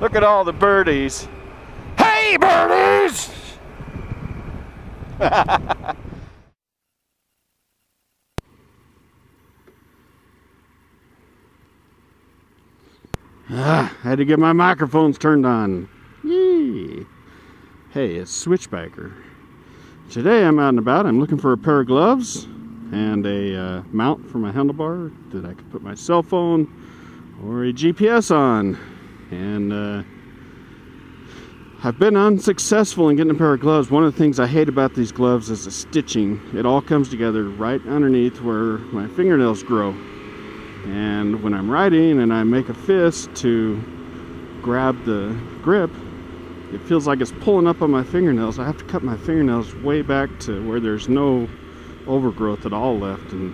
Look at all the birdies. Hey, birdies! Had to get my microphones turned on. Yee! Hey, it's SwitchBiker. Today I'm out and about. I'm looking for a pair of gloves and a mount for my handlebar that I could put my cell phone or a GPS on. And I've been unsuccessful in getting a pair of gloves. One of the things I hate about these gloves is the stitching. It all comes together right underneath where my fingernails grow. And when I'm riding and I make a fist to grab the grip, it feels like it's pulling up on my fingernails. I have to cut my fingernails way back to where there's no overgrowth at all left. And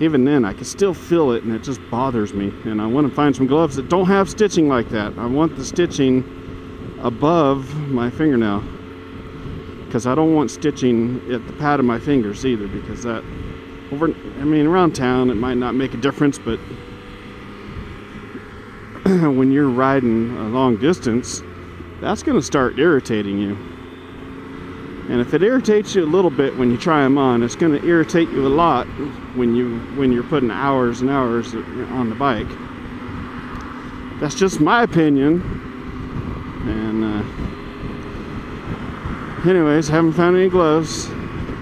even then, I can still feel it and it just bothers me. And I want to find some gloves that don't have stitching like that. I want the stitching above my fingernail, because I don't want stitching at the pad of my fingers either, because that around town it might not make a difference, but when you're riding a long distance, that's going to start irritating you. And if it irritates you a little bit when you try them on, it's going to irritate you a lot when you're putting hours and hours on the bike. That's just my opinion. And anyways, haven't found any gloves.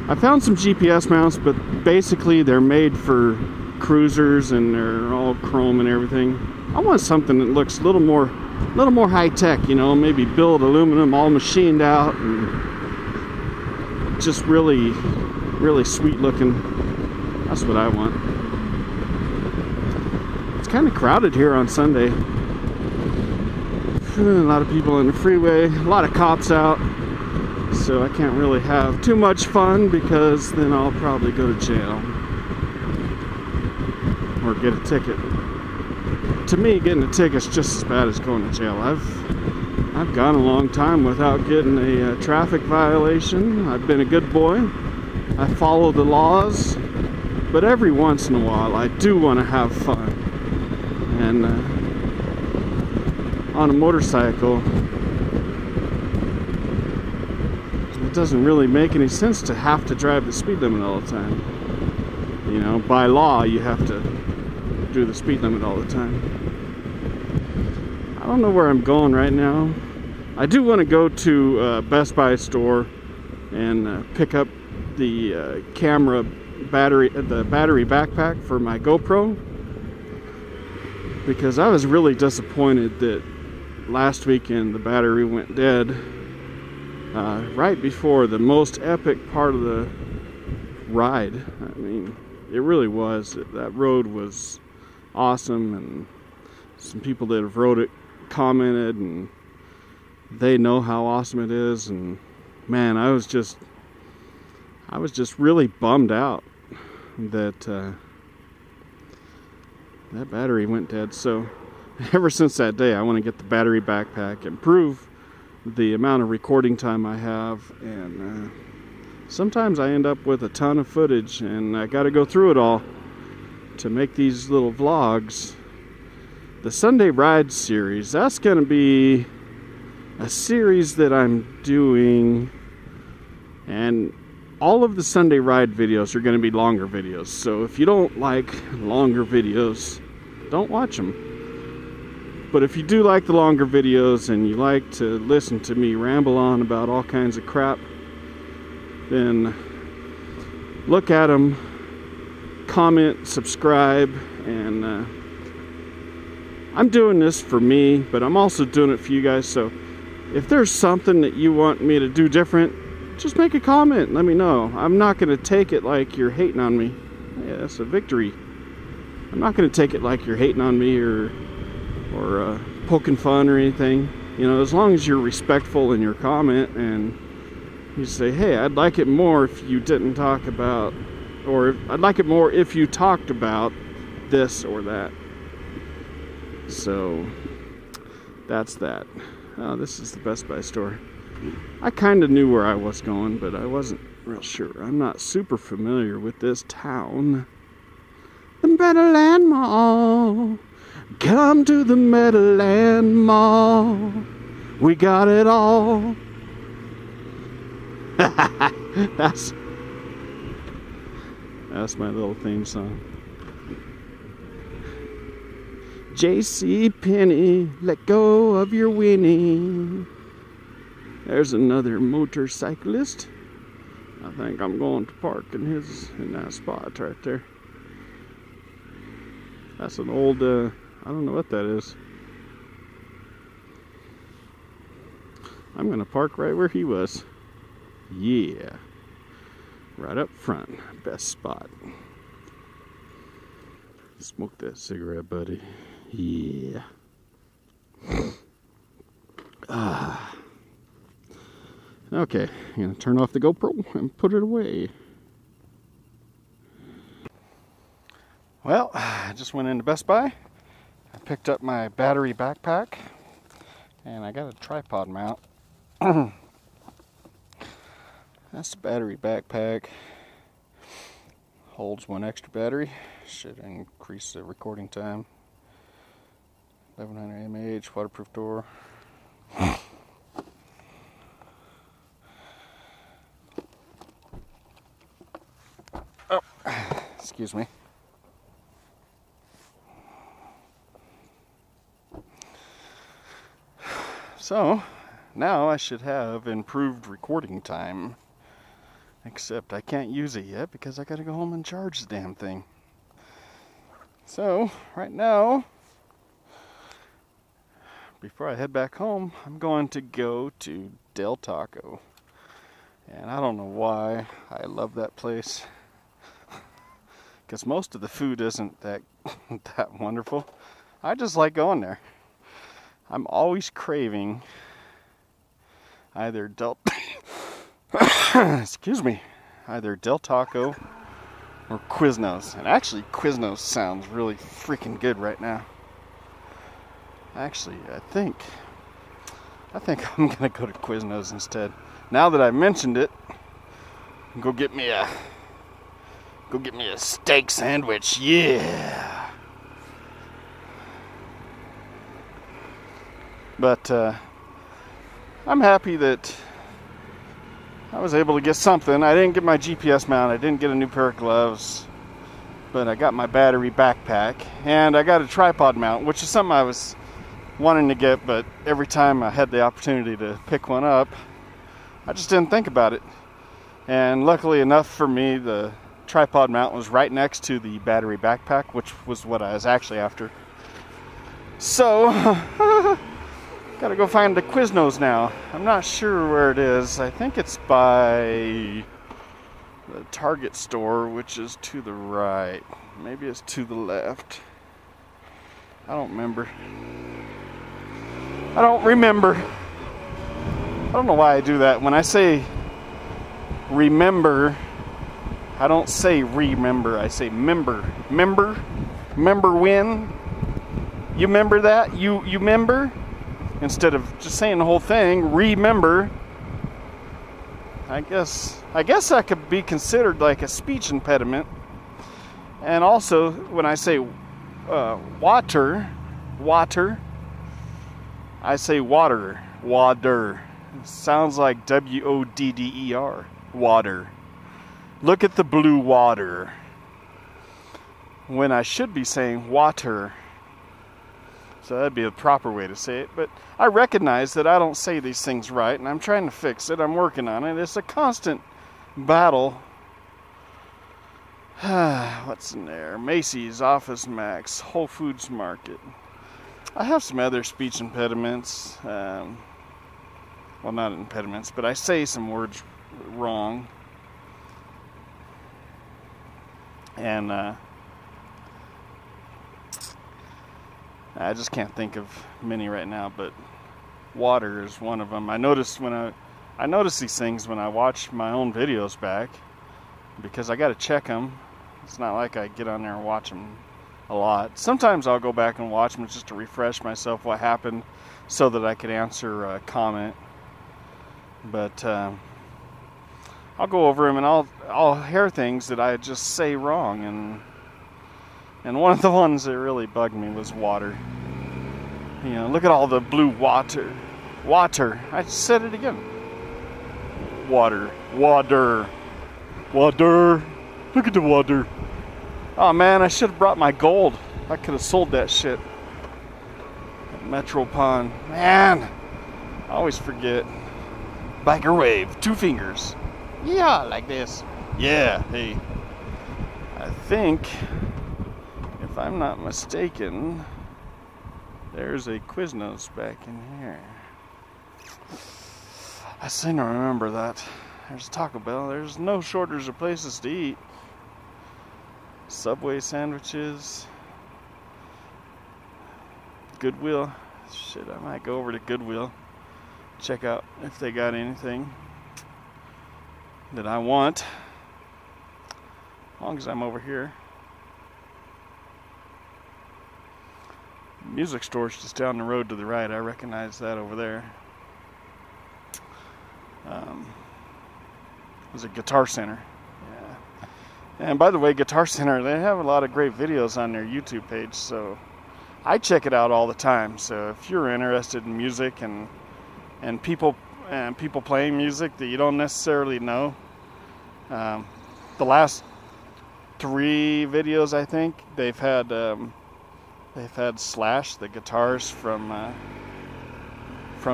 I found some GPS mounts, but basically they're made for cruisers and they're all chrome and everything. I want something that looks a little more high tech, you know, maybe build aluminum, all machined out, and just really sweet looking. That's what I want. It's kind of crowded here on Sunday. A lot of people on the freeway, a lot of cops out, so I can't really have too much fun, because then I'll probably go to jail or get a ticket. To me, getting a ticket's just as bad as going to jail. I've gone a long time without getting a traffic violation. I've been a good boy. I follow the laws, but every once in a while I do want to have fun. And on a motorcycle, it doesn't really make any sense to have to drive the speed limit all the time. You know, by law you have to do the speed limit all the time. I don't know where I'm going right now. I do want to go to a Best Buy store and pick up the battery backpack for my GoPro, because I was really disappointed that last weekend the battery went dead right before the most epic part of the ride. I mean, it really was. That road was awesome, and some people that have rode it commented, and they know how awesome it is. And man, I was just really bummed out that that battery went dead. So ever since that day, I want to get the battery backpack, improve the amount of recording time I have, and sometimes I end up with a ton of footage, and I got to go through it all to make these little vlogs. The Sunday Ride series, that's going to be a series that I'm doing, and all of the Sunday Ride videos are going to be longer videos. So if you don't like longer videos, don't watch them. But if you do like the longer videos and you like to listen to me ramble on about all kinds of crap, then look at them, comment, subscribe, and I'm doing this for me, but I'm also doing it for you guys. So if there's something that you want me to do different, just make a comment, let me know. I'm not going to take it like you're hating on me. Yeah, that's a victory. I'm not going to take it like you're hating on me or poking fun or anything. You know, as long as you're respectful in your comment and you say, hey, I'd like it more if you didn't talk about, or I'd like it more if you talked about this or that. So that's that. Oh, this is the Best Buy store. I kind of knew where I was going, but I wasn't real sure. I'm not super familiar with this town. The Better Land Mall. Come to the Meadowland Mall. We got it all. That's my little theme song. J.C. Penney, let go of your winning. There's another motorcyclist. I think I'm going to park in that spot right there. That's an old, I don't know what that is. I'm going to park right where he was. Yeah. Right up front. Best spot. Smoke that cigarette, buddy. Yeah. Okay, I'm going to turn off the GoPro and put it away. Well, I just went into Best Buy. I picked up my battery backpack. And I got a tripod mount. That's the battery backpack. Holds one extra battery. Should increase the recording time. 1100 mAh, waterproof door. Oh, excuse me. So, now I should have improved recording time. Except I can't use it yet because I gotta go home and charge the damn thing. So, right now, before I head back home, I'm going to go to Del Taco. And I don't know why I love that place. Because most of the food isn't that wonderful. I just like going there. I'm always craving either excuse me, either Del Taco or Quiznos. And actually, Quiznos sounds really freaking good right now. Actually, I think I'm gonna go to Quiznos instead. Now that I mentioned it, go get me a steak sandwich. Yeah. But I'm happy that I was able to get something. I didn't get my GPS mount. I didn't get a new pair of gloves. But I got my battery backpack. And I got a tripod mount, which is something I was wanting to get. But every time I had the opportunity to pick one up, I just didn't think about it. And luckily enough for me, the tripod mount was right next to the battery backpack, which was what I was actually after. So, gotta go find the Quiznos now. I'm not sure where it is. I think it's by the Target store, which is to the right. Maybe it's to the left. I don't remember. I don't know why I do that. When I say remember, I don't say remember. I say member. Member when? You remember that? You remember? Instead of just saying the whole thing, remember. I guess that could be considered like a speech impediment. And also, when I say water, I say water. It sounds like W-O-D-D-E-R. Water. Look at the blue water. When I should be saying water. So that'd be the proper way to say it. But I recognize that I don't say these things right, and I'm trying to fix it. I'm working on it. It's a constant battle. What's in there? Macy's, Office Max, Whole Foods Market. I have some other speech impediments. Well, not impediments, but I say some words wrong. And I just can't think of many right now, but water is one of them. I notice these things when I watch my own videos back, because I got to check them. It's not like I get on there and watch them a lot. Sometimes I'll go back and watch them just to refresh myself what happened, so that I could answer a comment. But I'll go over them and I'll hear things that I just say wrong, And one of the ones that really bugged me was water. You know, look at all the blue water. Water. I said it again. Water. Water. Water. Look at the water. Oh man, I should have brought my gold. I could have sold that shit at Metro Pond. Man, I always forget. Biker wave, 2 fingers. Yeah, like this. Yeah, hey. I think, if I'm not mistaken, there's a Quiznos back in here. I seem to remember that. There's Taco Bell. There's no shortage of places to eat. Subway sandwiches. Goodwill. Shit, I might go over to Goodwill. Check out if they got anything that I want. As long as I'm over here. Music store's just down the road to the right. I recognize that over there. There's a Guitar Center. Yeah. And by the way, Guitar Center, they have a lot of great videos on their YouTube page, so I check it out all the time. So if you're interested in music and people playing music that you don't necessarily know, the last 3 videos I think they've had Slash, the guitars from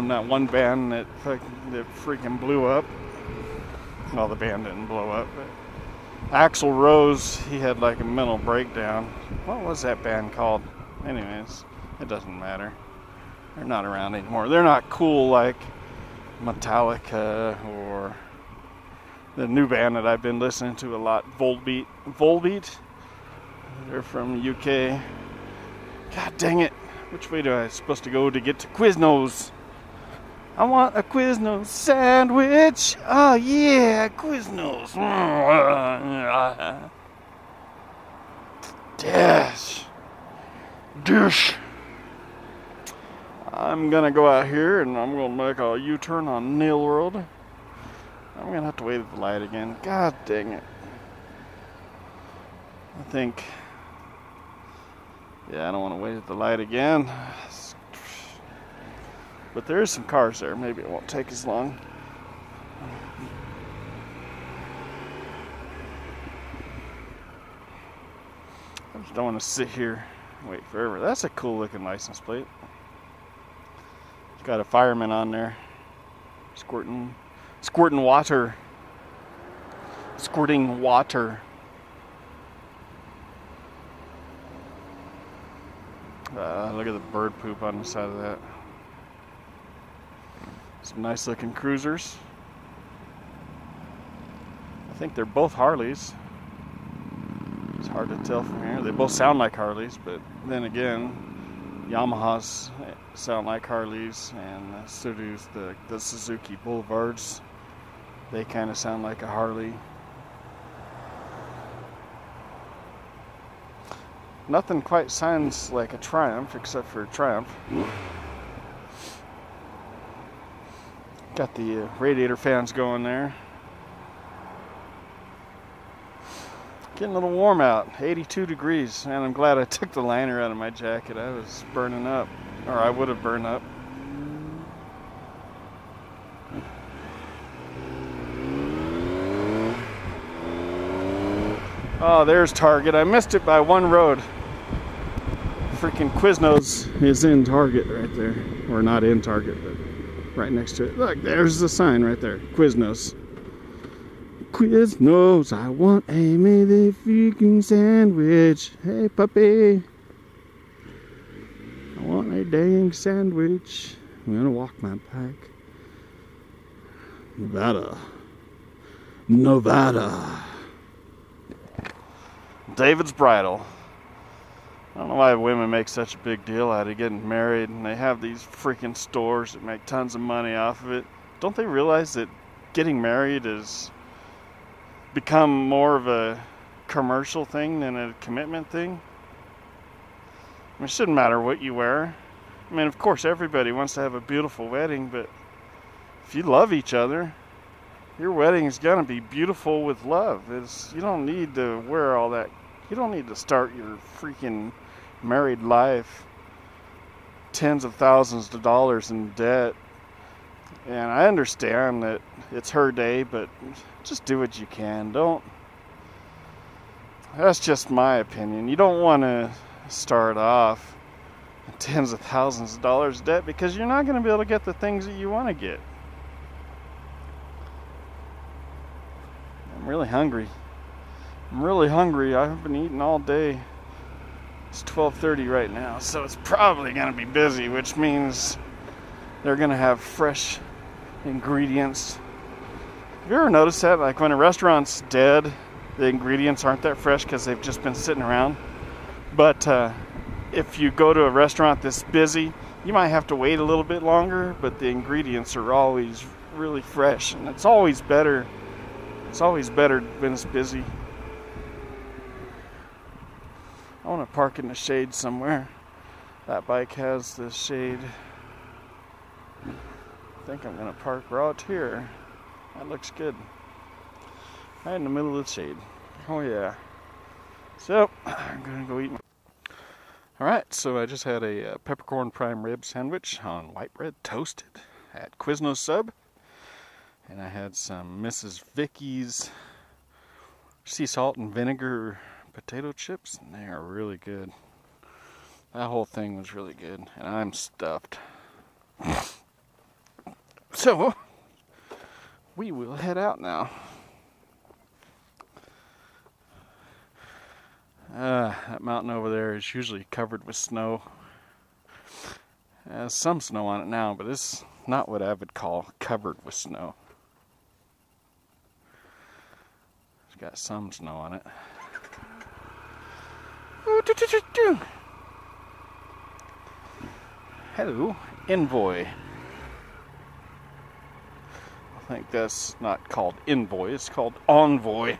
that one band that freaking blew up. Well, the band didn't blow up, but Axl Rose, he had like a mental breakdown. What was that band called? Anyways, it doesn't matter. They're not around anymore. They're not cool like Metallica or the new band that I've been listening to a lot, Volbeat. Volbeat? They're from UK. God dang it. Which way do I supposed to go to get to Quiznos? I want a Quiznos sandwich. Oh yeah, Quiznos. Dish. I'm gonna go out here and I'm gonna make a U-turn on Nail Road. I'm gonna have to wait at the light again. God dang it. I think, yeah, I don't want to wait at the light again. But there is some cars there. Maybe it won't take as long. I just don't want to sit here and wait forever. That's a cool looking license plate. It's got a fireman on there. Squirting water. Squirting water. Look at the bird poop on the side of that. Some nice looking cruisers. I think they're both Harleys. It's hard to tell from here. They both sound like Harleys, but then again, Yamahas sound like Harleys, and so do the Suzuki Boulevards. They kind of sound like a Harley. Nothing quite sounds like a Triumph, except for a Triumph. Got the radiator fans going there. Getting a little warm out, 82 degrees, and I'm glad I took the liner out of my jacket. I was burning up, or I would have burned up. Oh, there's Target. I missed it by one road. Freaking Quiznos is in Target right there. Or not in Target, but right next to it. Look, there's the sign right there. Quiznos. Quiznos, I want a motherfucking sandwich. Hey, puppy. I want a dang sandwich. I'm gonna walk my bike. Nevada. Nevada. David's Bridal. I don't know why women make such a big deal out of getting married, and they have these freaking stores that make tons of money off of it. Don't they realize that getting married has become more of a commercial thing than a commitment thing? I mean, it shouldn't matter what you wear. I mean, of course, everybody wants to have a beautiful wedding, but if you love each other, your wedding is going to be beautiful with love. You don't need to wear all that. You You don't need to start your freaking married life tens of thousands of dollars in debt. And I understand that it's her day, but just do what you can. That's just my opinion. You don't want to start off tens of thousands of dollars in debt because you're not going to be able to get the things that you want to get. I'm really hungry. I haven't been eating all day. It's 12:30 right now, so it's probably going to be busy, which means they're going to have fresh ingredients. Have you ever noticed that? Like when a restaurant's dead, the ingredients aren't that fresh because they've just been sitting around. But if you go to a restaurant that's busy, you might have to wait a little bit longer, but the ingredients are always really fresh, and it's always better. It's always better when it's busy. I want to park in the shade somewhere. That bike has the shade. I think I'm going to park right here. That looks good. Right in the middle of the shade. Oh yeah. So, I'm going to go eat. Alright, so I just had a peppercorn prime rib sandwich on white bread toasted at Quiznos Sub. And I had some Mrs. Vicky's sea salt and vinegar potato chips, and they are really good. That whole thing was really good, and I'm stuffed. So, we will head out now. That mountain over there is usually covered with snow. It has some snow on it now, but it's not what I would call covered with snow. It's got some snow on it. Hello, Envoy. I think that's not called Envoy, it's called Envoy.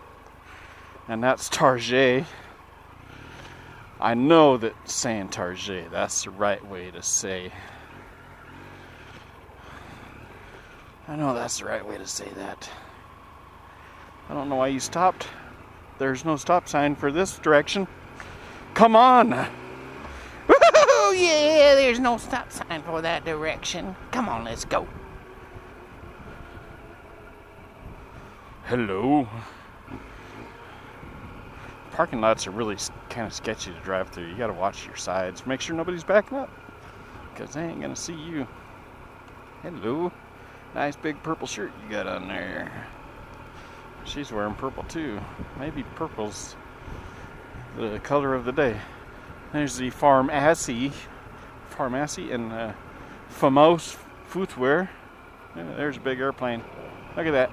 And that's Target. I know that saying Target, that's the right way to say. I know that's the right way to say that. I don't know why you stopped. There's no stop sign for this direction. Come on! Oh yeah, there's no stop sign for that direction. Come on, let's go. Hello. Parking lots are really kind of sketchy to drive through. You gotta watch your sides. Make sure nobody's backing up, because they ain't gonna see you. Hello. Nice big purple shirt you got on there. She's wearing purple too. Maybe purple's the color of the day. There's the Pharmacy and Famos footwear. Yeah, there's a big airplane. Look at that.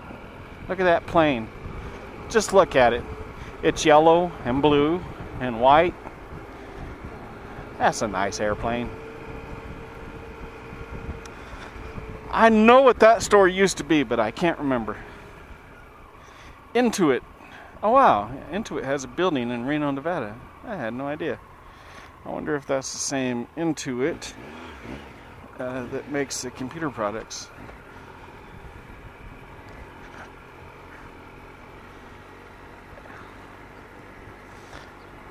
Look at that plane. Just look at it. It's yellow and blue and white. That's a nice airplane. I know what that store used to be, but I can't remember. Intuit. Oh wow, Intuit has a building in Reno, Nevada. I had no idea. I wonder if that's the same Intuit that makes the computer products.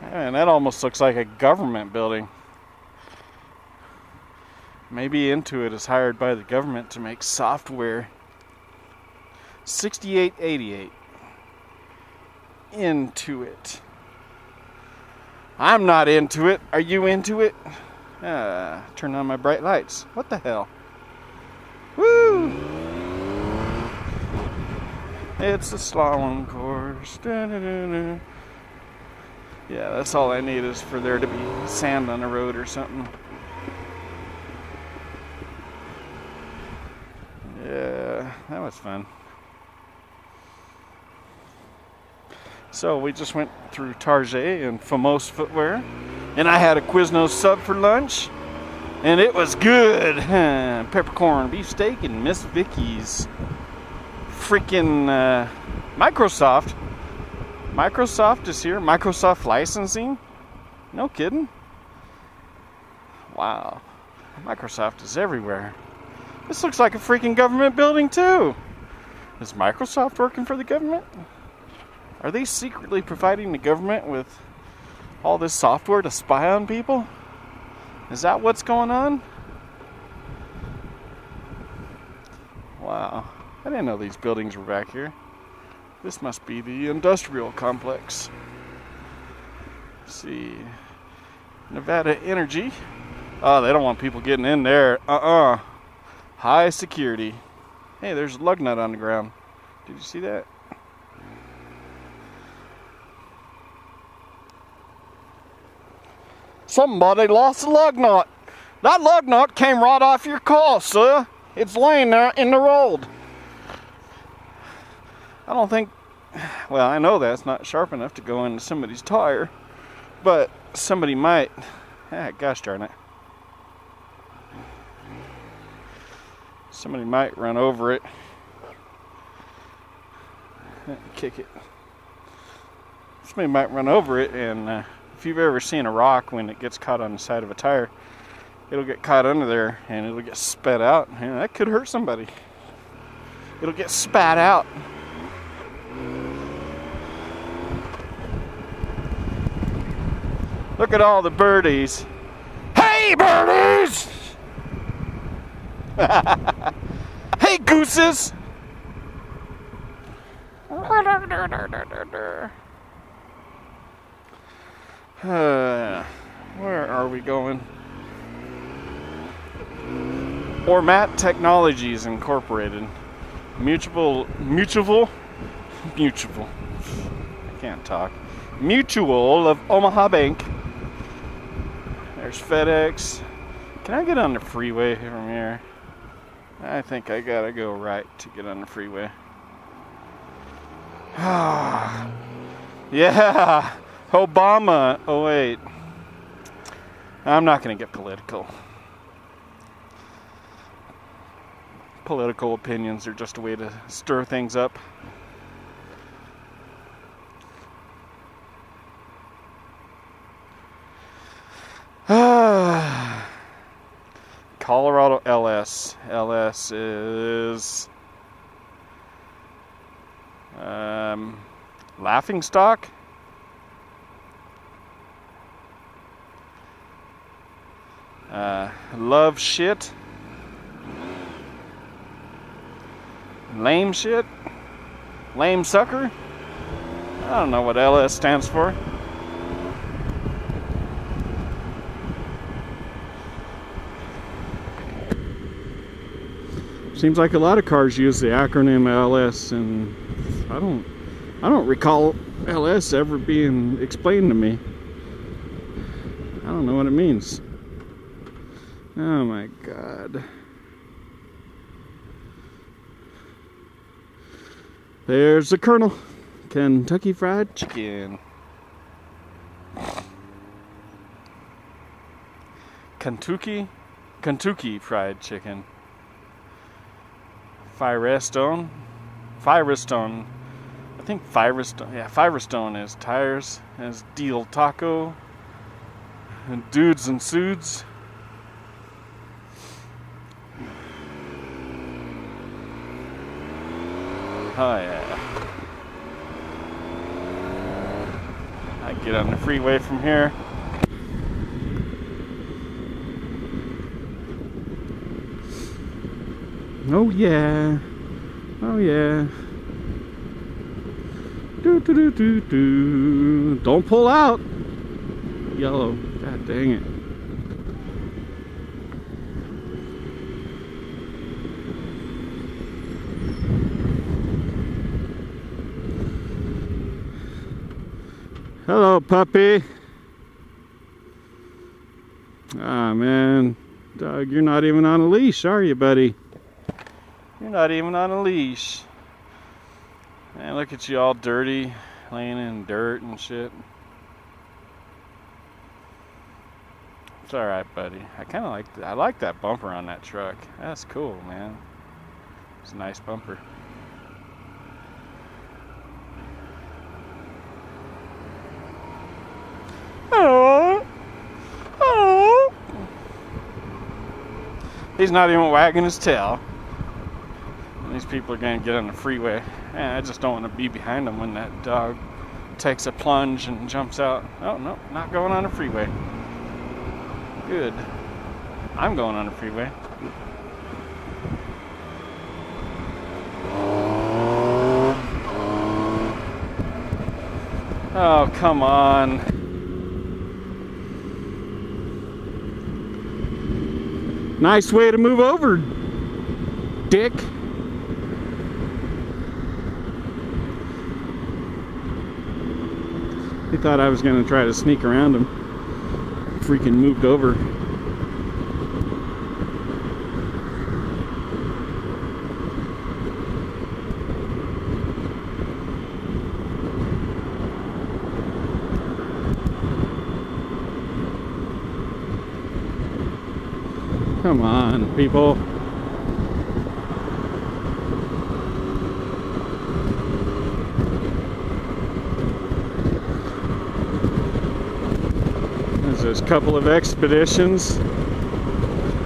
Man, that almost looks like a government building. Maybe Intuit is hired by the government to make software. 6888. Intuit. I'm not into it. Are you into it? Turn on my bright lights. What the hell? Woo! It's a slalom course. Da-da-da-da. Yeah, that's all I need is for there to be sand on the road or something. Yeah, that was fun. So we just went through Target and Famos Footwear, and I had a Quiznos Sub for lunch, and it was good. Peppercorn beefsteak and Miss Vicky's. Freaking Microsoft. Microsoft is here. Microsoft licensing. No kidding. Wow. Microsoft is everywhere. This looks like a freaking government building too. Is Microsoft working for the government? Are they secretly providing the government with All this software to spy on people? Is that what's going on? Wow. I didn't know these buildings were back here. This must be the industrial complex. Let's see. Nevada Energy. Oh, they don't want people getting in there. High security. Hey, there's a lug nut on the ground. Did you see that? Somebody lost a lug nut. That lug nut came right off your car, sir. It's laying there in the road. I don't think, well, I know that's not sharp enough to go into somebody's tire, but somebody might, gosh darn it. Somebody might run over it. Kick it. Somebody might run over it, and if you've ever seen a rock when it gets caught on the side of a tire, it'll get caught under there and it'll get spat out. And that could hurt somebody. It'll get spat out. Look at all the birdies. Hey, birdies! Hey, gooses! Where are we going? Ormat Technologies Incorporated. Mutual. I can't talk. Mutual of Omaha Bank. There's FedEx. Can I get on the freeway from here? I think I gotta go right to get on the freeway. Yeah, Obama. Oh wait, I'm not gonna get political. Political opinions are just a way to stir things up. Colorado LS. LS is laughing stock. Love shit. Lame shit. Lame sucker. I don't know what LS stands for. Seems like a lot of cars use the acronym LS, and I don't recall LS ever being explained to me. I don't know what it means. Oh my God. There's the Colonel. Kentucky Fried Chicken. Kentucky Fried Chicken. Firestone. I think Firestone. Yeah, Firestone is tires. Has Deal Taco. And Dudes and Suits. Oh yeah. I get on the freeway from here. Oh yeah. Oh yeah. Do. Don't pull out. Yellow. God dang it. Hello, puppy. Ah, man. Dog, you're not even on a leash, are you, buddy? You're not even on a leash. Man, look at you all dirty, laying in dirt and shit. It's alright, buddy. I like that bumper on that truck. That's cool, man. It's a nice bumper. Oh. He's not even wagging his tail. And these people are gonna get on the freeway. Man, I just don't want to be behind them when that dog takes a plunge and jumps out. Oh, no, not going on a freeway. Good. I'm going on a freeway. Oh, come on. Nice way to move over, dick. He thought I was going to try to sneak around him. Freaking moved over. Come on, people. There's a couple of expeditions.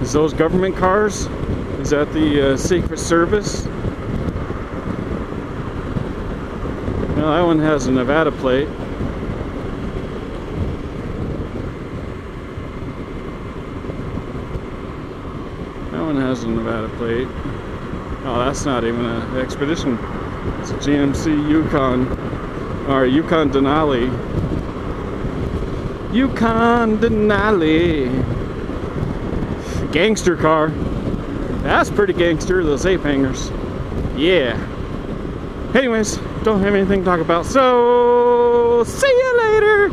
Is those government cars? Is that the Secret Service? Well, that one has a Nevada plate. That one has a Nevada plate. Oh, that's not even an expedition. It's a GMC Yukon, or Yukon Denali. Yukon Denali. Gangster car. That's pretty gangster, those ape hangers. Yeah. Anyways, don't have anything to talk about, so see you later.